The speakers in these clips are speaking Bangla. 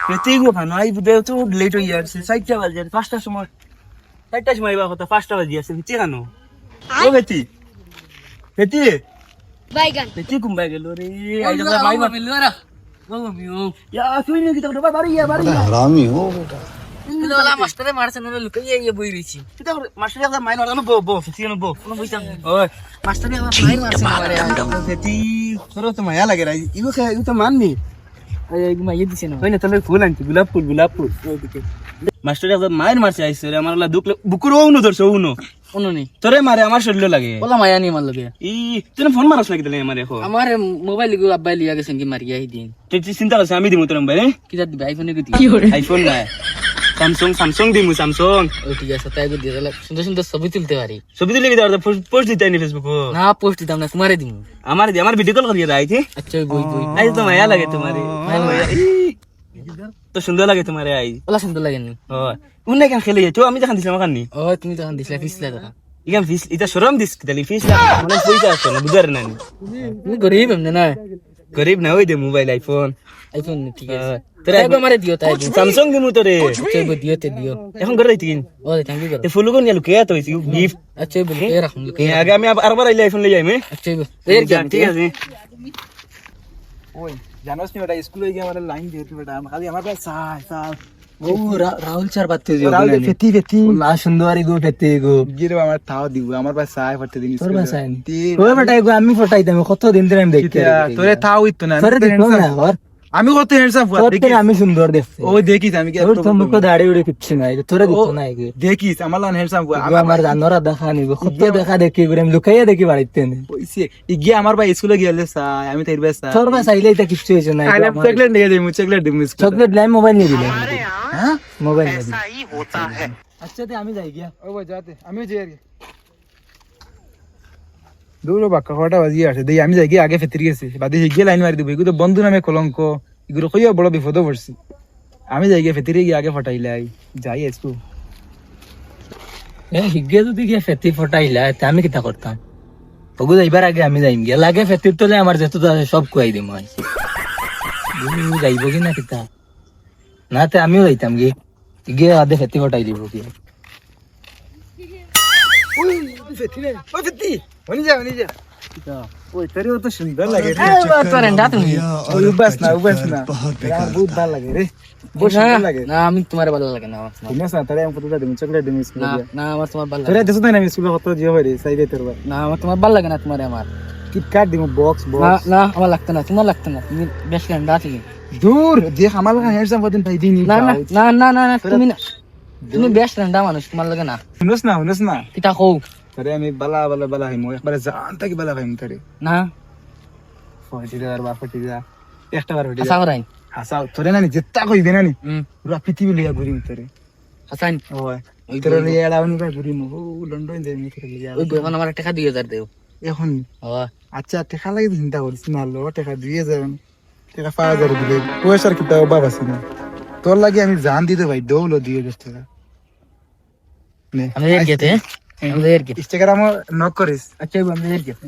পেতেই গো খানো আই বুঝে তো লেট হয়ে যাচ্ছে 4টা বাজে 5টার সময় 4টার সময় বা কথা 5টা বাজে আছে পেতে খানো ও পেতি পেতি বাইগান পেতি কুম্বাই গেল রে আই যা ভাই মিললো রা ও মিও ইয়া তুই নে কি তো বাড়ি हरामी हो बेटा লোলা মাস্টারে মারছে না লুকাইয়া ইয়ে বই রইছি কিতা মাস্টার একটা মাইন আর বো পেতি কেন বো কোন বইতাম ওই মাস্টারে আমার মাইর মারছে না মারে পেতি সরো তো মায়া লাগে রে ইগো খা ইগো তো মাননি এই মাইয়ে দিছে না ওই না তাহলে ফুল আনছি গোলাপ ফুল ওইদিকে মাস্টার একটা মায়ের মারছে আইছে রে আমার লা দুঃখ বুকুর ওনো ধরছে ওনো উনি তোরে মারে আমার শরীর লাগে ওলা মায়া নি মার লগে ই তুই ফোন মারাস নাকি তাহলে আমার এখন আমার মোবাইল গো আব্বাই লিয়া গেছেন কি মারিয়া হি দিন তুই চিন্তা করছিস আমি দিমু তোর মোবাইল কি যা দিবে আইফোনে গতি আইফোন না স্যামসাং দিমু স্যামসাং ও ঠিক আছে তাই গো দিয়ে দিলে সুন্দর সুন্দর ছবি তুলতে পারি ছবি তুলে দিতে পোস্ট দিতে আইনি ফেসবুক না পোস্ট দিতাম না তোমারে দিমু আমার ভিডিও কল করিয়ে রাইতে আচ্ছা বই বই আই তো মায়া লাগে তোমারে তো সুন্দর লাগে তোমারে আই ওলা সুন্দর লাগেনি হয় উন্নে কেন খেলে তো আমি দেখান দিছিলাম কান্নি ও তুমি তখন দিছিলা ফিসলা দেখা ইগাম ফিস এটা শরম দিস তালি ফিস না মানে পয়সা আছে না বুঝার না তুমি গরিব এমনি না গরিব না ওই দে মোবাইল আইফোন আইফোন ঠিক আছে তোরা তাই আমারে দিও তাই স্যামসাং দিমু তোরে আচ্ছা বই দিও তে দিও এখন করে রাইতি ও থ্যাংক ইউ তে ফুলু কোন লুকে তো হইছি গিফট আচ্ছা বই এ রাখুন এ আগে আমি আরবার আইলে আইফোন লই যাইমে আচ্ছা বই এর কি ঠিক আছে ওই জানোস নি বেটা স্কুলে গিয়ে আমার লাইন দিতে বেটা খালি আমার পাশে সাই ও রাহুল স্যার বাতে দিও ফেতি না সুন্দরী গো পেতে গো গিরে আমার তাও দিব আমার পাশে সাই ফটতে দিন তোর বাসায় ওই বেটা গো আমি ফটাইতাম কত দিন ধরে আমি দেখতে তোরে তাও হইতো না তোরে দেখো না ওর আমি কত হ্যান্ডসাম তোর আমি সুন্দর দেখতে ও দেখিস আমি কি তোর তো মুখ দাড়ি উড়ে কিচ্ছু নাই তোরে দেখো না এগে দেখিস আমার লান হ্যান্ডসাম আমার জানোরা দেখা নিব কত দেখা দেখি করে আমি লুকাইয়া দেখি বাড়িতে নে ওইসে ইগিয়ে আমার ভাই স্কুলে গেলে সাই আমি তাইর বাসা তোর বাস আইলে এটা কিচ্ছু হইছে না আইলে চকলেট নিয়ে দেই চকলেট দিমু চকলেট লাই মোবাইল নিয়ে দিলে হ্যাঁ মোবাইল নিয়ে দিলে আচ্ছা তে আমি যাই গিয়া ও ভাই যাতে আমিও যাই আর দূর বাক্কা কটা বাজিয়ে আসে দেই আমি যাই গিয়ে আগে ফেতরি গেছি বাদে গিয়ে লাইন মারি দিব এগুলো তো বন্ধু নামে কলঙ্ক এগুলো কইয়া বড় বিপদে পড়ছি আমি যাই গিয়ে ফেতরি গিয়ে আগে ফটাইলাই যাই একটু এ হিগে যদি গিয়া ফেতি ফটাইলা তে আমি কিতা করতাম ওগু যাইবার আগে আমি যাইম গিয়া লাগে ফেতির তলে আমার যেত সব কুয়াই দিম হয় যাইব কি না কিতা না তে আমিও যাইতাম গিয়ে আদে ফেতি ফটাই দিব কি ওই ফেতরি ওই ফেতরি ওনি যা ওই তোরে তো সুন্দর লাগে ওই উবাস না আমার বহুত ভালো লাগে রে বহুত সুন্দর লাগে না আমি তোমার ভালো লাগে না ঠিক আছে তারে আমি কতটা দিমু চকলেট দিমু স্কুলে না দিয়া না আমার তোমার ভালো লাগে তোরে দেছ না আমি স্কুলে কত জিও হইরে সাইবে তোর ভাই না আমার তোমার ভালো লাগে না তোমার আমার কিট কাট দিমু বক্স না না আমার লাগতো না তোমার লাগতো না তুমি বেশ ফ্রেন্ড আছে দূর দেখ আমার লাগে হ্যান্ডসাম কতদিন পাই দিনি না না না না না না তুমি না তুমি বেশ ফ্রেন্ড মানুষ তোমার লাগে না শুনছ না কিতা কও তোরে আমি বালা হইমু একবারে জান থাকি বালা হইমু তোরে না ফটিদার বা ফটিদা একটা বার আশা করাই হাসা তোরে না নি জেত্তা কইবে না নি হুম পুরা পৃথিবী লিয়া ঘুরিম তোরে হাসান ওই তোরে লিয়া এলাউনি ভাই ঘুরিম ও লন্ডন যাই নি তোরে লিয়া ওই এখন আমার টাকা 2000 দেও এখন ও আচ্ছা টাকা লাগে চিন্তা করিস না লো টাকা দিয়ে যাবেন টাকা 5000 দিলে পয়সার কি তাও বাবা আছে না তোর লাগে আমি জান দিতে ভাই দৌলো দিয়ে দে টাকা নে আমি এর গেতে আমি এর গেতে ইনস্টাগ্রাম নক করিস আচ্ছা আমি এর গেতে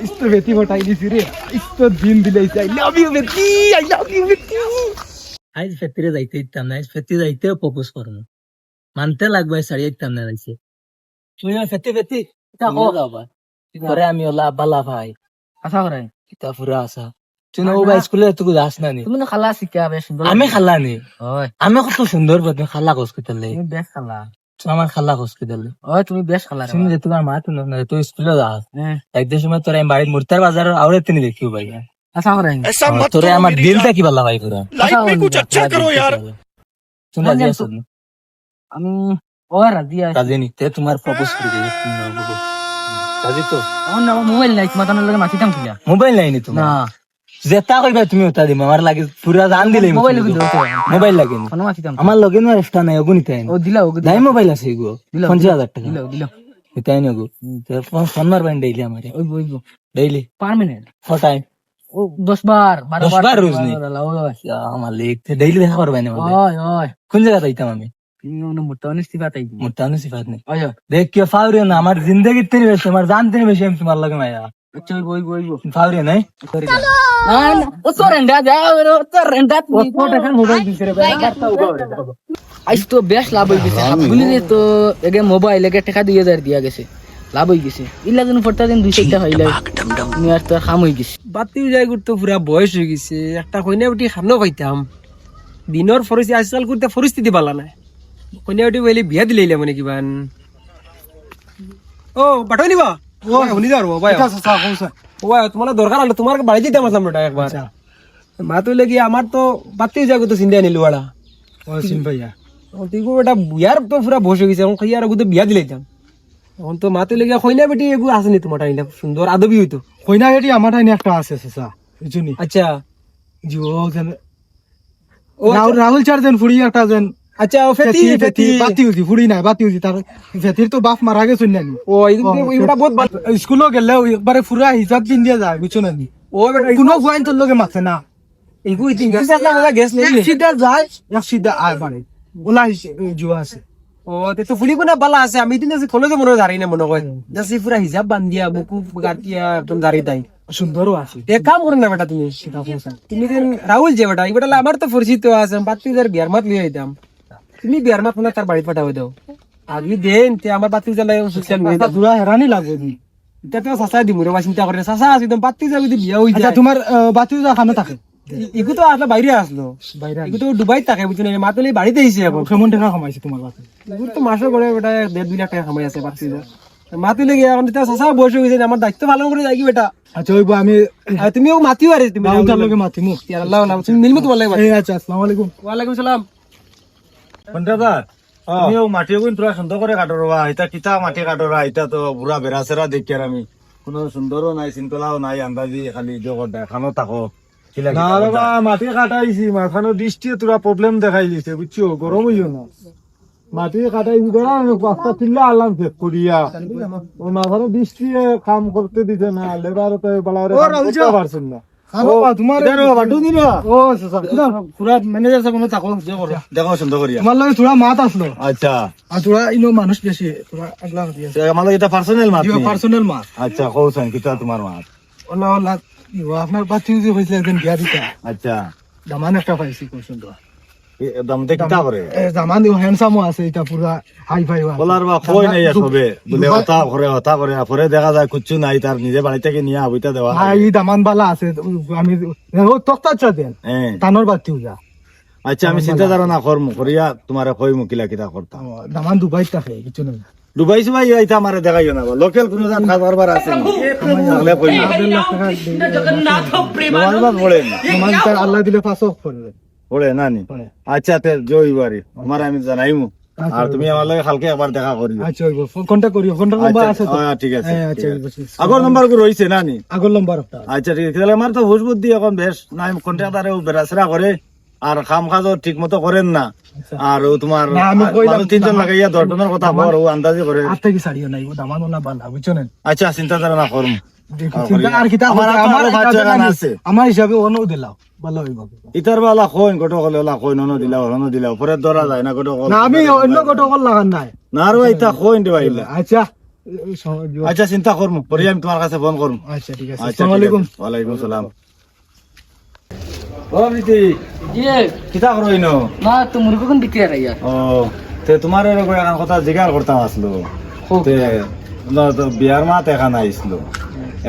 ইস্তো বেটি ফটাই দিছি রে ইস্তো দিন দিলাইছি আই লাভ ইউ বেটি আজ ফেতিরে যাইতে ইতাম না আজ ফেতি যাইতে প্রপোজ করব মানতে লাগবে সারি ইতাম না যাইছে তুই ফেতি তা কো করে আমি ওলা বালা ভাই আশা করাই কিতা পুরা আশা তুই না ও ভাই স্কুলে তুই যাস না নি তুমি না খালা শিখা বেশ সুন্দর আমি খালা নি ওই আমি কত সুন্দর বদন খালা কস কইতে লাই তুমি বেশ খালা আমার খালা কস কইতে লাই ওই তুমি বেশ খালা তুমি যে তোমার মা তুমি না তুই স্কুলে যাস একদিন সময় তোর আমি বাড়ির মুরতার বাজার আউরে তিনি দেখিও ভাই আশা করাই তোরে আমার দিলটা কি বালা ভাই পুরা লাইফ মে কুছ আচ্ছা করো यार তুমি রাজি আছো আমি ও রাজি নি তে তোমার প্রপোজ করে দিই রাজি তো আমার না মোবাইল নাই তোমার লাগে মাটিতাম কিলা মোবাইল নাই নি তোমার না যেটা কইবা তুমি ওটা দিম আমার লাগে পুরা জান দিলে মোবাইল মোবাইল লাগে নি কোন মাটিতাম আমার লগে না রাস্তা নাই ওগুনি তাই ও দিলা ওগু নাই মোবাইল আছে গো 50000 টাকা দিলা এটাই না গো তে ফোন মারবেন ডেইলি আমারে ওই বইবো ডেইলি পার্মানেন্ট ফর টাইম ও 10 বার 12 বার রোজ নি আমার লিখতে ডেইলি দেখা করবেন ওই ওই কোন জায়গা যাইতাম আমি মোটাউনি সিফাত নেই দেখ কি ফাউরি না আমার জিন্দগি তেনে বেশি আমার জান তেনে বেশি আমি তোমার লগে মায়া আচ্ছা ওই ভাবরে নাই না না ও তো রেন্ডা যাও ও তো রেন্ডা তুমি মোবাইল দিছে রে ভাই আজ তো বেশ লাভ হয়ে গেছে বুঝলি রে তো এগে মোবাইল এগে টাকা 2000 দিয়া গেছে লাভ হয়ে গেছে ইলা দিন পড়তা দিন 2-4টা হইলে তুমি আর তো খাম হয়ে গেছে বাতি যাই করতে পুরা বয়স হয়ে গেছে একটা কইনা উঠি খানো খাইতাম দিনের পরিস্থিতি আজকাল করতে পরিস্থিতি ভালো নাই কইনা উঠি বলে বিয়া দিলে মানে কিবান ও পাঠাই নিবা ও শুনি যাও ভাই ও ভাই তোমার দরকার হলো তোমার বাড়ি যেতে আসলাম ওটা একবার মা তুই লাগি আমার তো বাতি যাই করতে চিন্তা নিল ওটা ও সিন ভাইয়া তুই এটা বিয়ার তো পুরা বয়স হয়ে গেছে এখন খাই আর গুতে বিয়া দিলাইতাম এখন তো মা তুই লাগি কইনা বেটি এগু আসেনি তোমার টাইমটা সুন্দর আদবি হইতো কইনা হেটি আমার টাইনে একটা আছে চাচা বুঝুনি আচ্ছা জি ও যেন রাহুল চার যেন ফুড়ি একটা যেন আচ্ছা ও ফেতি ফেতি বাতি উঠি ফুড়ি নাই বাতি উঠি তার ফেতির তো বাপ মারা গেছে নানি ও এইটা বহুত ভালো স্কুলও গেলেও একবারে পুরা হিসাব দিন দিয়ে যায় বুঝছো নানি ও বেটা কোনো গুয়াইন তোর লগে মাছে না এইগু ইতিং গ্যাস না গ্যাস নেই এক সিধা যায় এক সিধা আয় বাড়ি ওলা জুয়া আছে ও তে তো ফুলি কোনা বালা আছে আমি দিন আছে কলেজে মনে দাঁড়াই না মনে কয় জাসি পুরা হিসাব বান্ধিয়া বুকু গাটিয়া একদম দাঁড়িয়ে তাই সুন্দরও আছে এক কাম করো না বেটা তুমি দিন রাহুল যে বেটা এই বেটা আমার তো পরিচিত আছে বাতিজার বিয়ার মাত লিয়ে আইতাম তুমি বিয়ার মাত না তার বাড়ি পাঠাও দাও আগে দেন তে আমার বাতিজার লাগে সোশ্যাল মিডিয়া পুরা হেরানি লাগবে নি এটা তো সাসা দিমু রে চিন্তা করে সাসা আছে একদম বাতিজার যদি বিয়া হই আচ্ছা যায় তোমার বাতি খানো থাকে এগু তো আসলে বাইরে আসলো বাইরে এগু তো দুবাই থাকে বুঝছো না মাতলি বাড়িতে আইছে এখন কেমন টাকা কমাইছে তোমার বাতি এগুলো তো মাসে করে বেটা 1.5-2 লাখ টাকা কামাই আছে পাচ্ছি মাতি লেগে এখন তো সাসা বসে গেছে আমার দায়িত্ব পালন করে যাই কি বেটা আচ্ছা ওই আমি আর তুমিও মাতিও আরে তুমি তার লগে মাতিমু আল্লাহ আল্লাহ তুমি মিলমু তোমার লাগে এই আচ্ছা আসসালামু আলাইকুম ওয়ালাইকুম সালাম কন্ট্রাক্টর তুমিও মাটি গুণ তোরা সুন্দর করে কাটরবা এটা কিতা মাটি কাটরা এটা তো পুরা বেড়া সেরা দেখি আর আমি কোনো সুন্দরও নাই চিন্তলাও নাই আন্দাজি খালি জগৎ দেখানো থাকো না বাবা মাটি কাটাইছি মাথানো দৃষ্টি তোরা প্রবলেম দেখাই দিছে বুঝছো গরম হইও না মাটি কাটাইছি করা পাঁচটা চিল্লা আলাম চেক করিয়া ও মাথানো দৃষ্টি কাম করতে দিতে না লেবার তো বালারে করতে পারছেন না তোমার ও পুরা ম্যানেজার সাহেব থাকো যে করো দেখো সুন্দর করিয়া তোমার লগে তোরা মাত আসলো আচ্ছা আর তোরা ইনো মানুষ বেশি তোরা আগলা দিয়ে আমার এটা পার্সোনাল মাত নেই? পার্সোনাল মাত আচ্ছা কৌশন কিতা তোমার মাত ওলা ওলা আপনার বাতি যে হয়েছিল একজন বিয়া দিতা আচ্ছা দামান একটা পাইছি খুব সুন্দর দামতে কিতা করে দামান হ্যান্ডসামও আছে এটা পুরা হাই ফাই বলার বা কই নাই সবে বলে হতা করে পরে দেখা যায় কুচ্ছু নাই তার নিজে বাড়ি থেকে নিয়ে আবইতা দেওয়া হয়। এই দামান বালা আছে আমি তক্তা দেন হ্যাঁ। তানোর বাতি যা আচ্ছা আমি চিন্তা ধারণা করমু করিয়া তোমার কই মুকিলা কিতা করতাম দামান দুবাই থাকে কিছু নাই ডুবাই সুবাই আইতা আমারে দেখাইও না লোকাল কোনো জাত খাবার আছে না তাহলে কই নমাজ পড়েন নমাজ তার আল্লাহ দিলে পাঁচও পড়বে পড়ে নানি আচ্ছা তে জয় বাড়ি আমার আমি জানাইমু আর তুমি আমার লগে কালকে একবার দেখা করিও আচ্ছা ওই কন্টাক্ট করিও কন্টাক্ট নাম্বার আছে তো ঠিক আছে আচ্ছা আগর নাম্বার গো রইছে নানি আগর নাম্বার একটা আচ্ছা ঠিক আছে তাহলে আমার তো হুশ বুদ্ধি এখন বেশ নাই কন্ট্রাক্টরে বেরাসরা করে আর কাম কাজ ঠিক মতো করেন না আর ও তোমার না, আমি কইলাম, মানুষ তিনজন লাগাইয়া 10 জনের কথা বড় ও আন্দাজে করে আর থেকে ছাড়িও নাই ও দামান না বালা বুঝছো না আচ্ছা চিন্তা ধারণা করমু চিন্তা আর কিতা আমার আমার বাচ্চা গান আছে আমার হিসাবে অন্য দিলাও ভালো হইব ইতার বেলা কইন গোটো কলে ওলা কইন অন্য দিলাও পরে ধরা যায় না গোটো কল না আমি অন্য কটকল লাগান নাই না আর ইতা কইন দে বাইলা আচ্ছা আচ্ছা চিন্তা করমু পরে আমি তোমার কাছে ফোন করমু আচ্ছা ঠিক আছে আচ্ছা আসসালামু আলাইকুম ওয়ালাইকুম সালাম ও বিতি জি কিতা করইন না তো মুরগি কোন বিক্রি আর ইয়ার ও তে তোমার এর একটা কথা জিজ্ঞাসা করতাম আসলো তে না তো বিয়ার মাত এখানে আইসলো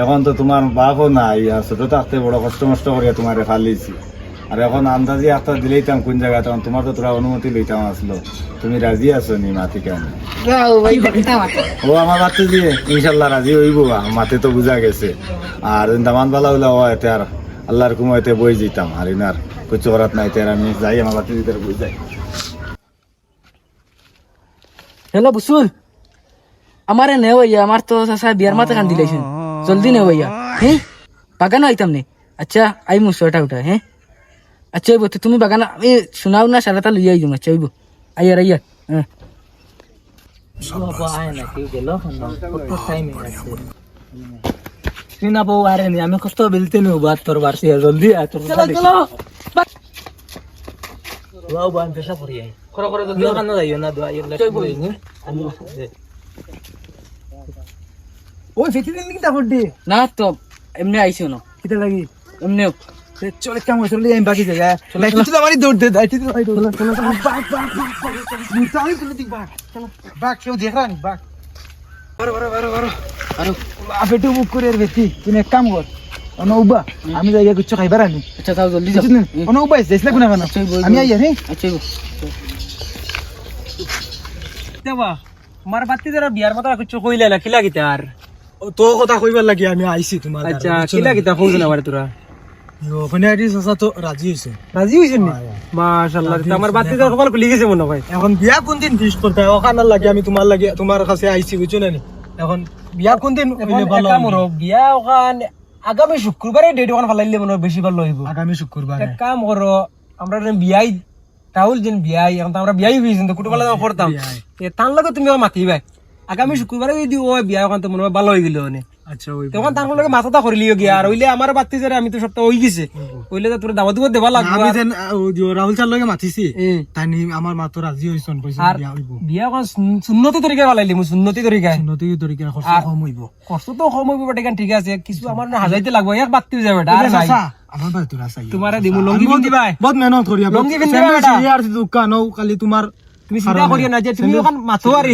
এখন তো তোমার বাপও নাই আর ছোট থাকতে বড় কষ্ট মষ্ট করিয়া তোমার ফালিছি আর এখন আন্দাজি একটা দিলেইতাম কোন জায়গায় তখন তোমার তো তোরা অনুমতি লইতাম আসলো তুমি রাজি আছো নি মাতি কেন ও আমার বাচ্চা দিয়ে ইনশাল্লাহ রাজি হইব মাতে তো বুঝা গেছে আর দামান বালা হইলে ও এতে আর আল্লাহর কুমাইতে বই যেতাম আর ইনার কিছু করাত নাই তের আমি যাই আমার বাচ্চা দিতে বই যাই হ্যালো বুসুল আমারে নে ভাইয়া আমার তো সাসা বিয়ার মাথা কান দিলাইছেন জলদি নে ভাইয়া হ্যাঁ বাগান আইতাম নে আচ্ছা আই মু শর্ট আউট হ্যাঁ আচ্ছা আইব তো তুমি বাগান আমি শোনাও না সারাটা লইয়া আইজুম আচ্ছা আইব আইয়ার আইয়ার হ্যাঁ বাবা আয় না কেউ গেল কত টাইম আছে তুই না বউ আরে নি আমি কষ্ট বেলতে নি বাত তোর বারসি জলদি আয় তোর চলো চলো ওয়াও বান পেশা পড়ি আই করে করে জলদি কান না যাইও না দোয়া ইলা আমি ওই ফেটি দিন কি তা করতে না তো এমনি আইছো না কিটা লাগি এমনিও চলে কাম চলে আমি বাকি জায়গা চলে তুই তো আমারই দৌড় দে দাইতে তো ভাই চলে চলে বাক বাক বাক মুতাই চলে দিক বাক চলো বাক কেউ দেখ রানি বাক বারো আফেটু বুক করে এর বেটি তুমি এক কাম কর অন উবা আমি যাই কিছু খাইবার আনি আচ্ছা তাও জলদি যাও অন উবা যাইছ লাগু না কেন আমি আইয়া রে আচ্ছা দেবা আমার বাতি যারা বিয়ার মতো কিছু কইলা না কিলা গিতা আর তো কথা কইবার লাগি আমি আইছি তোমার আচ্ছা কিলা গিতা কইছ না বারে তোরা ওখানে আইছি সসা তো রাজি হইছে নি মাশাআল্লাহ তো আমার বাতি যারা কপাল খুলি গেছে মনে হয় এখন বিয়া কোন দিন ফিক্স করতে হয় ওখানে লাগি আমি তোমার লাগি তোমার কাছে আইছি বুঝছো না নি এখন বিয়া কোন দিন হইলে ভালো কামরো বিয়া ওখানে আগামী শুক্রবারে ডেট ওখানে ফালাইলে মনে হয় বেশি ভালো হইব আগামী শুক্রবারে এক কাম করো আমরা বিয়াই রাহুল যেন বিয়াই এখন তো আমরা বিয়াই হয়েছি তো কুটুবালা করতাম তার লগে তুমি মাতিবাই আগামী শুক্রবারে যদি ও বিয়া ওখান তো মনে হয় ভালো হয়ে গেল আচ্ছা তখন তার লগে মাথাটা করিলিও গিয়া আর হইলে আমার বাতি যারা আমি তো সপ্তাহ হয়ে গেছে হইলে তো তোর দাওয়াত দিব দেবা লাগবে আমি যেন রাহুল চার লগে মাতিছি তানি আমার মা তো রাজি হইছন কইছে বিয়া হইব বিয়া কোন সুন্নতি তরিকা বালাইলি মু সুন্নতি তরিকা খরচ কম হইব খরচ তো কম হইব বেটা ঠিক আছে কিছু আমার না হাজাইতে লাগবে এক বাতি যাবে বেটা আর নাই আমার ভাই তোরা চাই তোমারে দিমু লঙ্গি পিন্দিবাই বহুত মেহনত করিয়া লঙ্গি পিন্দিবা বেটা ইয়ার দোকান ও খালি তোমার তুমি চিন্তা করিয়া না যে তুমি ওখান মাথো আর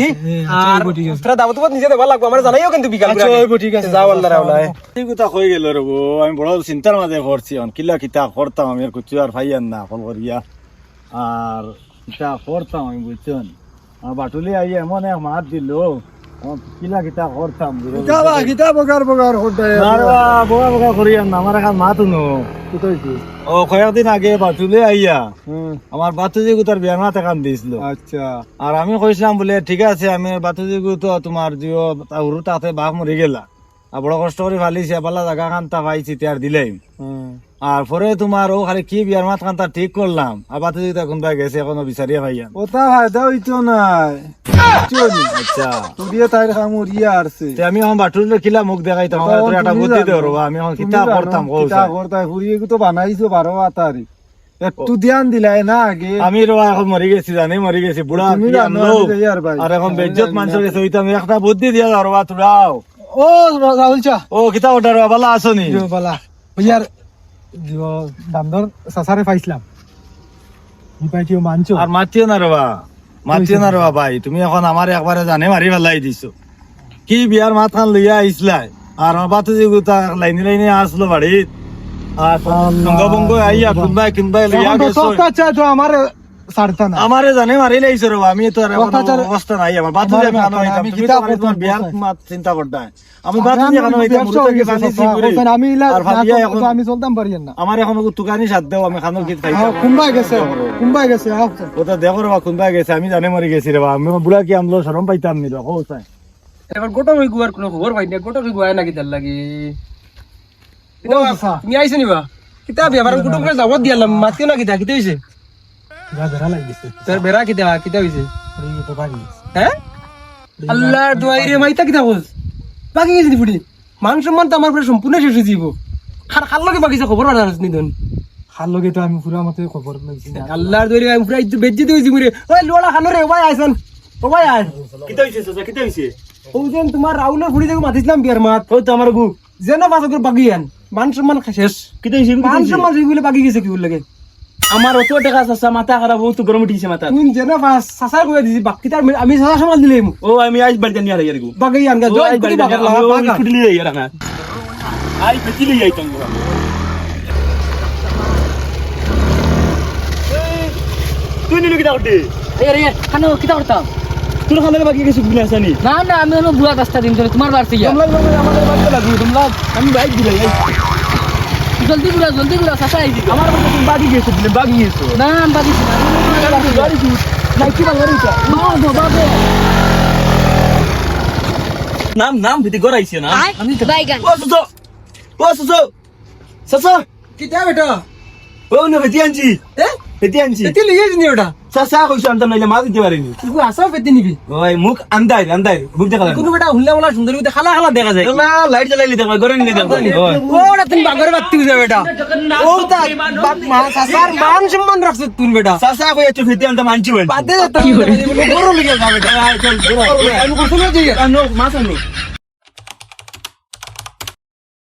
তোরা দাওয়াত দিব নিজে দেবা লাগবে আমরা জানাইও কিন্তু বিকাল করে আচ্ছা ঠিক আছে যাও আল্লাহ রাওলাই এই কথা কই গেল রে বউ, আমি বড় চিন্তার মাঝে পড়ছি অন কিলা কিতা করতাম আমি আর কিছু আর ভাইয়ান না ফল করিয়া আর কিতা করতাম আমি বুঝছেন আর বাটুলি আইয়া এমন এক মাত দিল কিলা কিতা করতাম গীতা বগার হতায় না রে বগা বগা করিয়া না আমার এখন মাত নো ও কয়েকদিন আগে বাটুলি আইয়া আমার বাতুজি গুতার বিয়ার মাত এখান দিয়েছিল আচ্ছা আর আমি কইছিলাম বলে ঠিক আছে আমি বাতুজি গু তো তোমার জিও উরু তাতে বাঘ মরে গেলা আর বড় কষ্ট করে ফালিছে পালা জায়গা খান্তা পাইছি তার দিলেই আর পরে তোমার ও খালি কি বিয়ার মাত খান্তা ঠিক করলাম আর বাতুজি তো কোনটা গেছে এখনো বিচারিয়ে ভাইয়া ওটা ফায়দা হইতো নাই আচ্ছা তুরিয়া তাইর কামুর ইয়া আরছে তে আমি এখন বাটুলে কিলা মুখ দেখাইতাম তোর একটা বুদ্ধি দে রবা আমি এখন কিতা করতাম কিতা করতাম ফুরিয়ে তো বানাইছো 12 আতারি একটু ধ্যান দিলাই না আগে আমি রবা এখন মরে গেছি জানি মরে গেছি বুড়া তুমি কি জানো আনলো আমি যাইয়ার ভাই। আর এখন বেজ্জত মানুষ গেছে হইতাম একটা বুদ্ধি দিয়া রবা তুরাও ও রাহুল চা ও কিতা ওটা রবা ভালো আসনি বালা ইয়ার দামদর সাসারে পাইছিলাম নিপাইটিও মানছো আর মাতিও না রবা ভাই তুমি এখন আমার একবারে জানে মারি ফেলাই দিছো কি বিয়ার মাত খান লইয়া আইসলাই আর আমার বাতো যে গুতা লাইনে লাইনে আসলো বাড়িত আর সঙ্গ বঙ্গ আইয়া কোনবাই কোনবাই লইয়া গেছো আচ্ছা তো আমার সারতা না আমারে জানে মারি লাইছো রবা আমি তো আর এখন অত্যাচার- অবস্থা নাই আমার বাতো যে আমি আনো হইতাম আমি তুমি কিতা তো আমার তোমার করতাম বিয়ার বলতাম। মাত চিন্তা করতাম আমি বাতো যে এখন হইতাম মুরুতে বানিছি করে আমি আর ভাবিয়া এখন আমি চলতাম পারি না আমার এখন তুকানি সাথ দেও আমি খানো কি খাইতাম কুম্বাই গেছে ওটা দেখো রবা কোনবাই গেছে আমি জানে মরে গেছি রে আমি বুড়া কি আমলো শরম পাইতাম নি রে কোথায় এবার গোটা হই গুয়ার কোনো খবর পাই না গোটা হই গুয়া না কিতার লাগি তুমি আইছো নিবা কিতা ব্যবহার কুটুম করে দাওয়াত দিয়ালাম মাতিও না কিতা কিতা হইছে তোর বেড়া কিতা কিতা হইছে হ্যাঁ আল্লাহর দোয়াই রে মাইতা কিতা বল বাকি গেছি বুড়ি মান সম্মান তো আমার পুরো সম্পূর্ণ শেষ হয়ে যাব খার লগে বাকি খবর রাখছ নি দন খার লগে তো আমি পুরা মতে খবর লাগছি আল্লাহর দোয়াই রে আমি পুরো ইজ্জত বেজ্জত হইছি মুরে ওই লোড়া খানো রে ভাই আইছন ও ভাই আয় কিতা হইছে চাচা কিতা হইছে ও যেন তোমার রাউলের বুড়ি থেকে মাতিছিলাম বিয়ার মাত ওই তো আমার গু যেন বাসকের বাকি আন মান সম্মান শেষ কিতা হইছে মান সম্মান যেগুলো বাকি গেছে কি লাগে আমার অত টাকা চাচা মাথা খারাপ বহুত গরম উঠিছে মাথা তুই যেন বাস সাসার করে দিছি বাকি তার আমি সাসা সমাল দিলাম ও আমি আজ বাড়িতে নিয়ে আইয়ার গো বাকি আন গা জয় করি বাগার লাগা পাগা ছুটলি আইয়ার না আই বেচিলি আইতাম গো তুই নিলি কিটা করতে আরে খানো কিতা করতাম তোর খালে বাকি কিছু ভুলে আসানি না না আমি হলো বুয়া রাস্তা দিন ধরে তোমার বাড়তে গিয়া আমাদের বাড়িতে লাগি তোমরা আমি বাইক দিলাই জলদি গুলা সাসা আইবি আমার বাড়িতে তুমি বাকি গেছো দিলে বাকি গেছো না আমি বাকি গাড়ি কি নাই কি গাড়ি কা নাম নাম ভিতরে গড়াইছে না আমি তো বাইগান ও সুসো সসো কিতা বেটা ও না বেটি আনছি এ বেটি আনছি এতে লিয়ে দিনি ওটা সসা কইছো আনতাম নাইলে মাছ দিতে পারিনি তুই আসা পেতে নিবি ওই মুখ আন্দাই মুখ দেখা যায় কোন বেটা হুল্লা ওলা সুন্দর মধ্যে খালা খালা দেখা যায় না লাইট জ্বালাইলি দেখা গরে নিলে দেখা ওটা তুমি বাগরে বাত্তি হয়ে যাবে বেটা ও তা বাপ মা সাসার মান সম্মান রাখছ তুই বেটা সসা কইছো তুই বেটি আনতাম আনছি বল বাদে কি করে গরম লিগে যাবে বেটা চল আমি কোথাও যাই আনো মাছ আনো